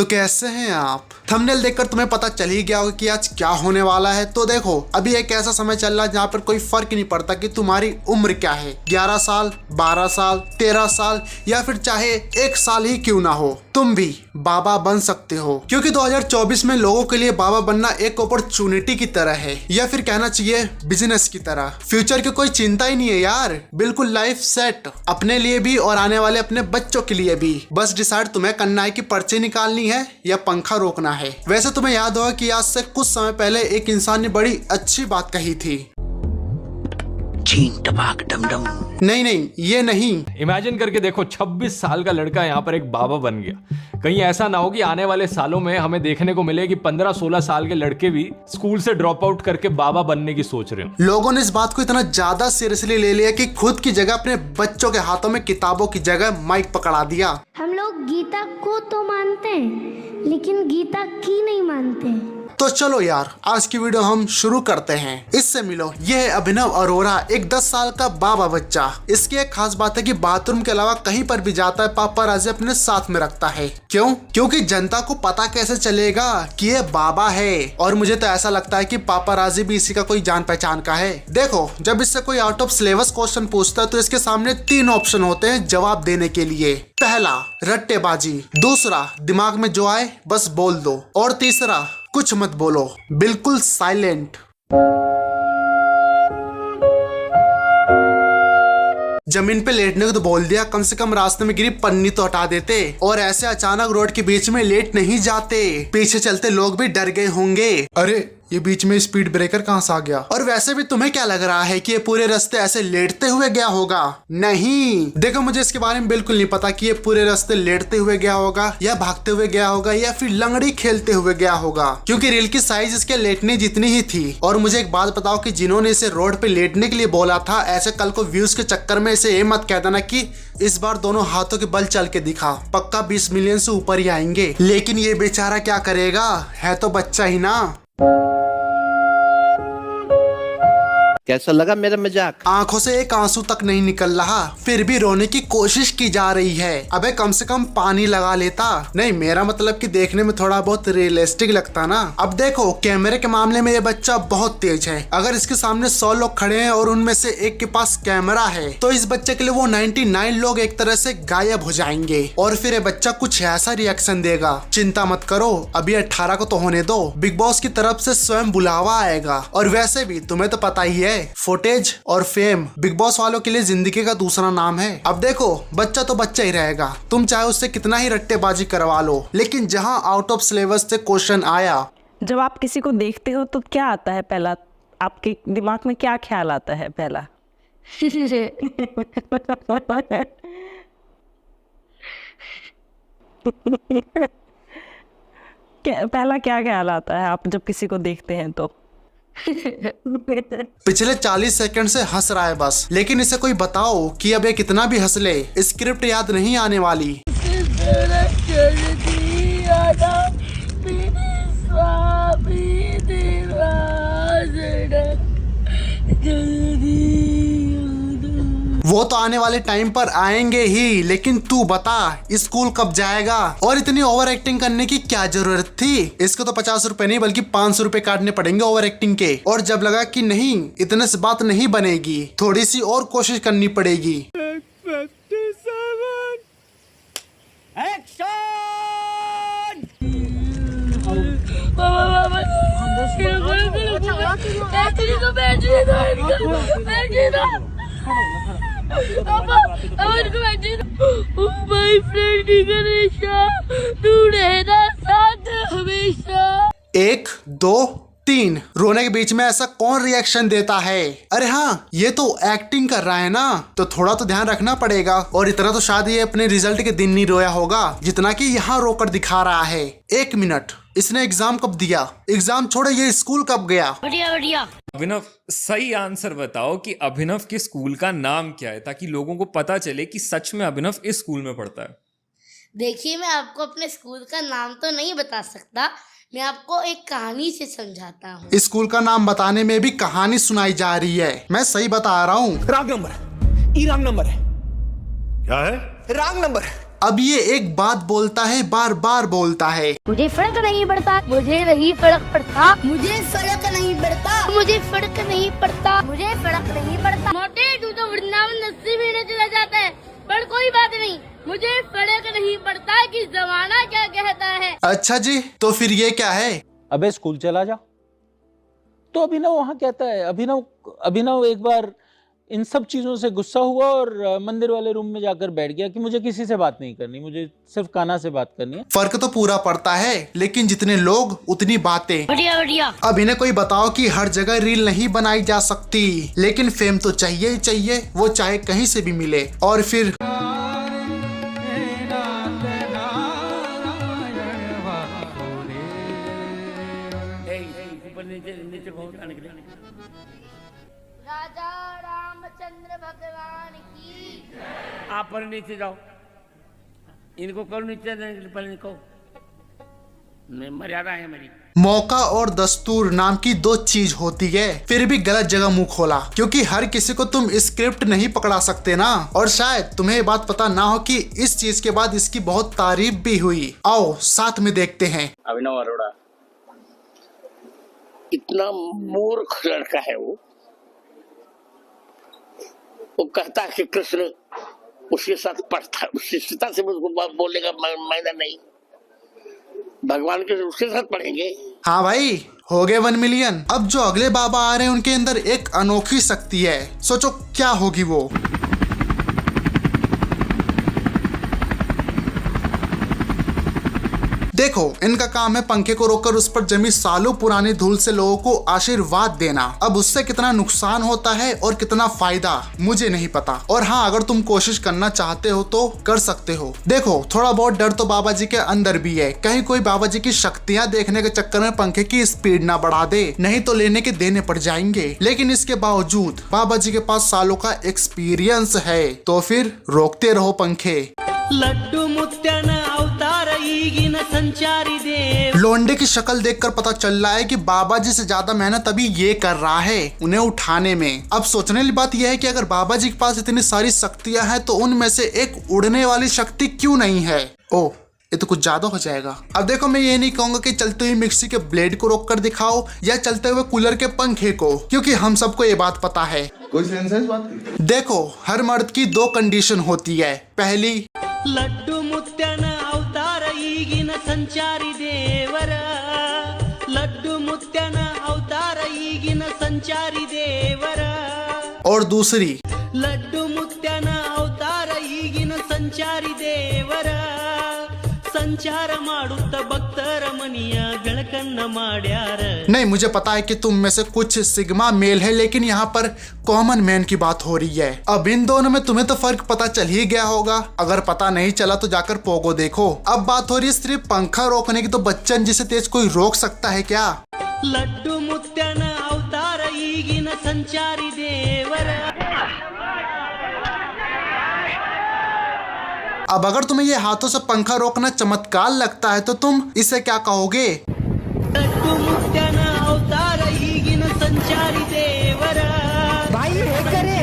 तो कैसे हैं आप? थंबनेल देखकर तुम्हें पता चल ही गया होगा कि आज क्या होने वाला है। तो देखो, अभी एक ऐसा समय चल रहा है जहाँ पर कोई फर्क नहीं पड़ता कि तुम्हारी उम्र क्या है, 11 साल, 12 साल, 13 साल या फिर चाहे 1 साल ही क्यों ना हो, तुम भी बाबा बन सकते हो। क्योंकि 2024 में लोगों के लिए बाबा बनना एक अपॉर्चुनिटी की तरह है, या फिर कहना चाहिए बिजनेस की तरह। फ्यूचर की कोई चिंता ही नहीं है यार, बिल्कुल लाइफ सेट, अपने लिए भी और आने वाले अपने बच्चों के लिए भी। बस डिसाइड तुम्हें करना है कि पर्ची निकालनी है या पंखा रोकना है। वैसे तुम्हें याद होगा कि आज से कुछ समय पहले एक इंसान ने बड़ी अच्छी बात कही थी। चीन टपाक डम डम। नहीं, ये नहीं। इमेजिन करके देखो, 26 साल का लड़का यहाँ पर एक बाबा बन गया। कहीं ऐसा ना हो कि आने वाले सालों में हमें देखने को मिले कि 15-16 साल के लड़के भी स्कूल से ड्रॉप आउट करके बाबा बनने की सोच रहे हो। लोगों ने इस बात को इतना ज्यादा सीरियसली ले लिया कि खुद की जगह अपने बच्चों के हाथों में किताबों की जगह माइक पकड़ा दिया। हम लोग गीता को तो मानते हैं, लेकिन गीता की नहीं मानते। तो चलो यार, आज की वीडियो हम शुरू करते हैं। इससे मिलो, ये है अभिनव अरोरा, एक 10 साल का बाबा बच्चा। इसकी एक खास बात है कि बाथरूम के अलावा कहीं पर भी जाता है पापाराजी अपने साथ में रखता है। क्यों? क्योंकि जनता को पता कैसे चलेगा कि ये बाबा है। और मुझे तो ऐसा लगता है कि पापाराजी भी इसी का कोई जान पहचान का है। देखो, जब इससे कोई आउट ऑफ सिलेबस क्वेश्चन पूछता है तो इसके सामने 3 ऑप्शन होते हैं जवाब देने के लिए। पहला, रट्टेबाजी। दूसरा, दिमाग में जो आए बस बोल दो। और तीसरा, कुछ मत बोलो, बिल्कुल साइलेंट। जमीन पे लेटने को तो बोल दिया, कम से कम रास्ते में गिरी पन्नी तो हटा देते। और ऐसे अचानक रोड के बीच में लेट नहीं जाते, पीछे चलते लोग भी डर गए होंगे, अरे ये बीच में स्पीड ब्रेकर कहां से आ गया। और वैसे भी तुम्हें क्या लग रहा है कि ये पूरे रास्ते ऐसे लेटते हुए गया होगा? नहीं, देखो, मुझे इसके बारे में बिल्कुल नहीं पता कि ये पूरे रास्ते लेटते हुए गया होगा या भागते हुए गया होगा या फिर लंगड़ी खेलते हुए गया होगा, क्योंकि रील की साइज इसके लेटने जितनी ही थी। और मुझे एक बात बताओ कि जिन्होंने इसे रोड पे लेटने के लिए बोला था, ऐसे कल को व्यूज के चक्कर में इसे ये मत कह देना कि इस बार दोनों हाथों के बल चल के दिखा, पक्का 20 मिलियन से ऊपर ही आएंगे। लेकिन ये बेचारा क्या करेगा, है तो बच्चा ही ना। कैसा लगा मेरा मजाक? आंखों से एक आंसू तक नहीं निकल रहा, फिर भी रोने की कोशिश की जा रही है। अबे कम से कम पानी लगा लेता। नहीं, मेरा मतलब कि देखने में थोड़ा बहुत रियलिस्टिक लगता ना। अब देखो, कैमरे के मामले में ये बच्चा बहुत तेज है। अगर इसके सामने 100 लोग खड़े हैं और उनमें से एक के पास कैमरा है, तो इस बच्चे के लिए वो 99 लोग एक तरह से गायब हो जाएंगे। और फिर ये बच्चा कुछ ऐसा रिएक्शन देगा, चिंता मत करो, अभी 18 को तो होने दो, बिग बॉस की तरफ से स्वयं बुलावा आएगा। और वैसे भी तुम्हें तो पता ही है, फुटेज और फेम बिग बॉस वालों के लिए जिंदगी का दूसरा नाम है। अब देखो, बच्चा तो बच्चा ही रहेगा, तुम चाहे उससे कितना ही रट्टेबाजी करवा लो, लेकिन जहां आउट ऑफ सिलेबस से क्वेश्चन आया। जब आप किसी को देखते हो तो क्या आता है पहला, आपके दिमाग में क्या ख्याल आता है पहला? पहला क्या ख्याल आता है आप जब किसी को देखते हैं तो? पिछले 40 सेकंड से हंस रहा है बस, लेकिन इसे कोई बताओ कि अब ये कितना भी हंस ले, स्क्रिप्ट याद नहीं आने वाली। वो तो आने वाले टाइम पर आएंगे ही, लेकिन तू बता स्कूल कब जाएगा? और इतनी ओवर एक्टिंग करने की क्या जरूरत थी? इसको तो 50 रुपए नहीं बल्कि 500 रुपए काटने पड़ेंगे ओवर एक्टिंग के। और जब लगा कि नहीं, इतने से बात नहीं बनेगी, थोड़ी सी और कोशिश करनी पड़ेगी। एक, दो, 3 रोने के बीच में ऐसा कौन रिएक्शन देता है? अरे हाँ, ये तो एक्टिंग कर रहा है ना, तो थोड़ा तो ध्यान रखना पड़ेगा। और इतना तो शायद ये अपने रिजल्ट के दिन नहीं रोया होगा जितना कि यहाँ रोकर दिखा रहा है। 1 मिनट, इसने एग्जाम कब दिया? एग्जाम छोड़े, ये स्कूल कब गया? बढ़िया। अभिनव, सही आंसर बताओ कि अभिनव के स्कूल का नाम क्या है, ताकि लोगों को पता चले कि सच में अभिनव इस स्कूल में पढ़ता है। देखिए, मैं आपको अपने स्कूल का नाम तो नहीं बता सकता, मैं आपको एक कहानी से समझाता हूँ। स्कूल का नाम बताने में भी कहानी सुनाई जा रही है। मैं सही बता रहा हूँ। रॉन्ग नंबर, ये रॉन्ग नंबर है। क्या है? Wrong number. अब ये एक बात बोलता है, बार बार बोलता है। मुझे फर्क नहीं पड़ता, मुझे नहीं फर्क पड़ता, मुझे फर्क नहीं पड़ता, मुझे फर्क नहीं पड़ता, मुझे फर्क नहीं पड़ता। मोटे तू तो वृंदावन 80 महीने चला जाता है, पर कोई बात नहीं, मुझे फर्क नहीं पड़ता कि जमाना क्या कहता है। अच्छा जी, तो फिर ये क्या है? अबे स्कूल चला जा। तो अभिनव वहां कहता है, अभिनव एक बार इन सब चीजों से गुस्सा हुआ और मंदिर वाले रूम में जाकर बैठ गया कि मुझे किसी से बात नहीं करनी, मुझे सिर्फ कान्हा से बात करनी है। फर्क तो पूरा पड़ता है, लेकिन जितने लोग उतनी बातें। बढ़िया बढ़िया। अब इन्हें कोई बताओ कि हर जगह रील नहीं बनाई जा सकती, लेकिन फेम तो चाहिए ही चाहिए, वो चाहे कहीं से भी मिले। और फिर राजा रामचंद्र भगवान की। आप पर नीचे जाओ, इनको करो नीचे, पर इनको मर्यादा है मेरी। मौका और दस्तूर नाम की दो चीज होती है, फिर भी गलत जगह मुंह खोला, क्योंकि हर किसी को तुम स्क्रिप्ट नहीं पकड़ा सकते ना। और शायद तुम्हें ये बात पता ना हो कि इस चीज के बाद इसकी बहुत तारीफ भी हुई। आओ साथ में देखते हैं। अभिनव अरोड़ा इतना मूर्ख लड़का है, वो कहता है कि कृष्ण उसके साथ पढ़ता है, उसकी सीता से उसको बोलने का मायना नहीं, भगवान के उसके साथ पढ़ेंगे। हाँ भाई, हो गए 1 मिलियन। अब जो अगले बाबा आ रहे हैं उनके अंदर एक अनोखी शक्ति है, सोचो क्या होगी वो। देखो, इनका काम है पंखे को रोककर उस पर जमी सालों पुरानी धूल से लोगों को आशीर्वाद देना। अब उससे कितना नुकसान होता है और कितना फायदा मुझे नहीं पता। और हाँ, अगर तुम कोशिश करना चाहते हो तो कर सकते हो। देखो, थोड़ा बहुत डर तो बाबा जी के अंदर भी है, कहीं कोई बाबा जी की शक्तियां देखने के चक्कर में पंखे की स्पीड ना बढ़ा दे, नहीं तो लेने के देने पड़ जाएंगे। लेकिन इसके बावजूद बाबा जी के पास सालों का एक्सपीरियंस है, तो फिर रोकते रहो पंखे। लड्डू मुत्याना अवतार ईगिन संचारी देव। लोंडे की शक्ल देखकर पता चल रहा है कि बाबा जी से ज्यादा मेहनत अभी ये कर रहा है उन्हें उठाने में। अब सोचने वाली बात यह है कि अगर बाबा जी के पास इतनी सारी शक्तियां हैं तो उनमें से एक उड़ने वाली शक्ति क्यों नहीं है? ओ, ये तो कुछ ज्यादा हो जाएगा। अब देखो, मैं ये नहीं कहूंगा कि चलते हुए मिक्सी के ब्लेड को रोक कर दिखाओ या चलते हुए कूलर के पंखे को, क्योंकि हम सबको ये बात पता है। कोई सेंस है इस बात की? देखो, हर मर्द की 2 कंडीशन होती है। पहली, लड्डू मुत्याना अवतार ईगिन संचारी देवर। लड्डू मुत्याना अवतार ईगिन संचारी देवर। और दूसरी, लड्डू मुत्याना अवतार ಈಗಿನ ಸಂಚಾರಿ ದೇವರ संचार ಮಾಡುತ್ತ ಭಕ್ತರ ಮನಿಯ ಬೆಳಕನ್ನ ಮಾಡ್ಯಾರ। नहीं, मुझे पता है कि तुम में से कुछ सिग्मा मेल है, लेकिन यहाँ पर कॉमन मैन की बात हो रही है। अब इन दोनों में तुम्हें तो फर्क पता चल ही गया होगा, अगर पता नहीं चला तो जाकर पोगो देखो। अब बात हो रही है सिर्फ पंखा रोकने की, तो बच्चन जिसे तेज कोई रोक सकता है क्या? लड्डू मुत्याನ अवतार ಈಗಿನ ಸಂಚಾರಿ ದೇವರ। अब अगर तुम्हें ये हाथों से पंखा रोकना चमत्कार लगता है तो तुम इसे क्या कहोगे? लड्डू मुत्याನ अवतार ಈಗಿನ ಸಂಚಾರಿ ದೇವರ। भाई हेकर है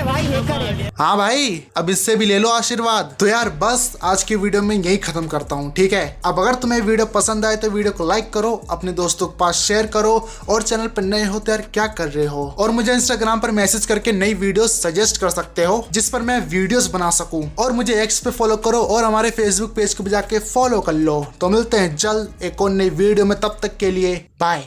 भाई, हेकर है। हाँ भाई, अब इससे भी ले लो आशीर्वाद। तो यार बस आज की वीडियो में यही खत्म करता हूँ, ठीक है? अब अगर तुम्हें वीडियो पसंद आए तो वीडियो को लाइक करो, अपने दोस्तों के पास शेयर करो, और चैनल पर नए हो तो यार क्या कर रहे हो? और मुझे इंस्टाग्राम पर मैसेज करके नई वीडियो सजेस्ट कर सकते हो जिस पर मैं वीडियोस बना सकूं। और मुझे एक्स पे फॉलो करो और हमारे फेसबुक पेज को भी जाके फॉलो कर लो। तो मिलते हैं जल्द एक और नई वीडियो में, तब तक के लिए बाय।